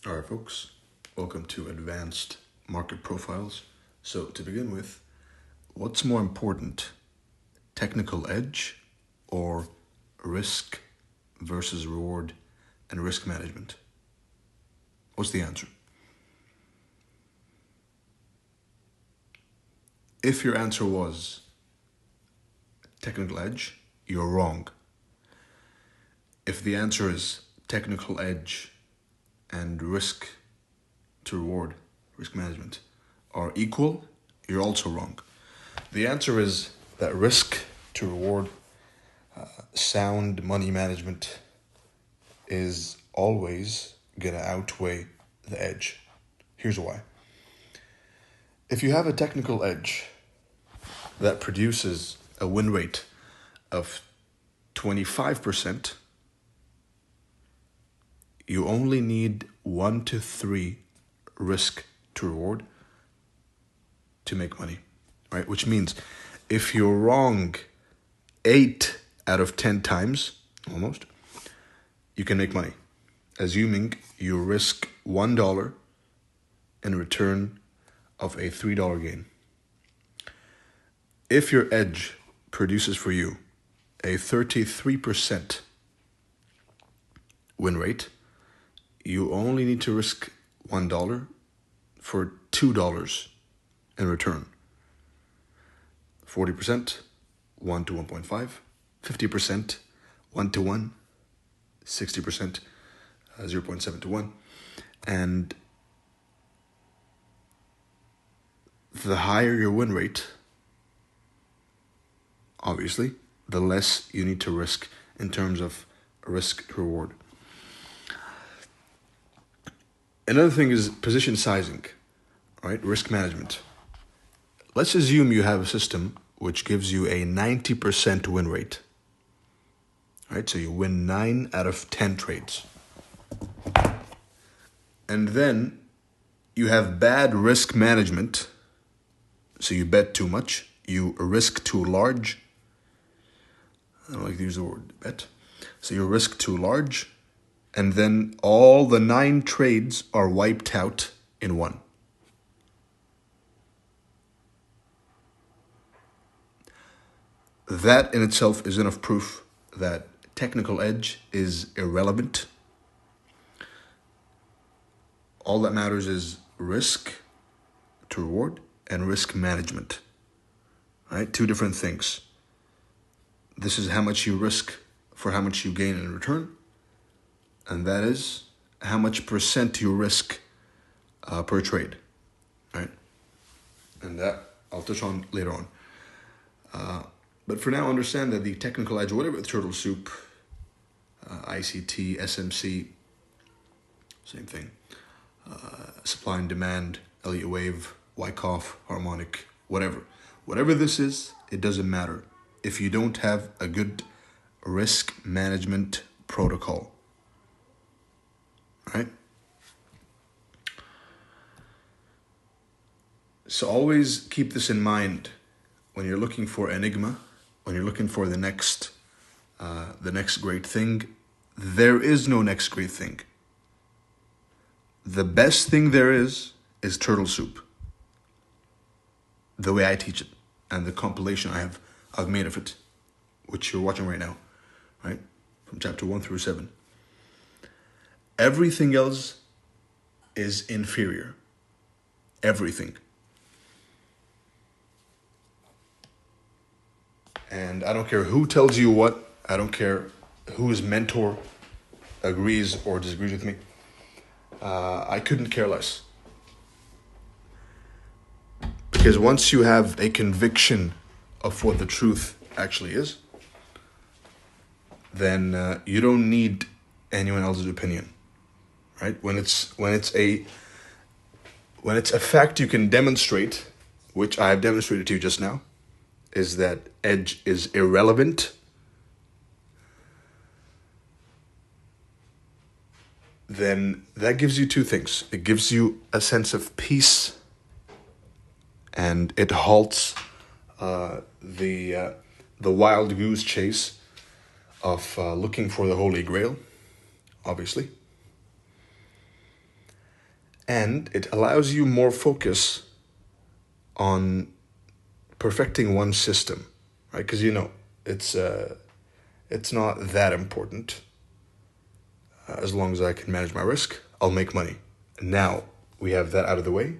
All right, folks, welcome to Advanced Market Profiles. So, to begin with, what's more important, technical edge or risk versus reward and risk management? What's the answer? If your answer was technical edge, you're wrong. If the answer is technical edge and risk to reward, risk management, are equal, you're also wrong. The answer is that risk to reward, sound money management is always going to outweigh the edge. Here's why. If you have a technical edge that produces a win rate of 25%, you only need 1 to 3 risk to reward to make money, right? Which means if you're wrong 8 out of 10 times, almost, you can make money, assuming you risk $1 in return of a $3 gain. If your edge produces for you a 33% win rate, you only need to risk $1 for $2 in return. 40%, 1 to 1.5, 50%, 1 to 1, 60%, 0.7 to 1. And the higher your win rate, obviously, the less you need to risk in terms of risk reward. Another thing is position sizing, right? Risk management. Let's assume you have a system which gives you a 90% win rate, right? So you win 9 out of 10 trades. And then you have bad risk management. So you bet too much, you risk too large. I don't like to use the word bet. So you risk too large, and then all the 9 trades are wiped out in one. That in itself is enough proof that technical edge is irrelevant. All that matters is risk to reward and risk management, right? 2 different things. This is how much you risk for how much you gain in return, and that is how much percent you risk per trade, right? And that I'll touch on later on. But for now, understand that the technical edge, whatever the Turtle Soup, ICT, SMC, same thing, supply and demand, Elliott Wave, Wyckoff, harmonic, whatever this is, it doesn't matter if you don't have a good risk management protocol, right? So always keep this in mind when you're looking for enigma, when you're looking for the next great thing. There is no next great thing. The best thing there is Turtle Soup, the way I teach it, and the compilation I've made of it, which you're watching right now, right? From chapter 1 through 7. Everything else is inferior. Everything. And I don't care who tells you what. I don't care whose mentor agrees or disagrees with me. I couldn't care less. Because once you have a conviction of what the truth actually is, then you don't need anyone else's opinion, right? When it's a fact you can demonstrate, which I have demonstrated to you just now, is that edge is irrelevant, then that gives you 2 things. It gives you a sense of peace, and it halts the wild goose chase of looking for the Holy Grail, obviously. and it allows you more focus on perfecting one system, right? Because it's not that important. As long as I can manage my risk, I'll make money. Now we have that out of the way.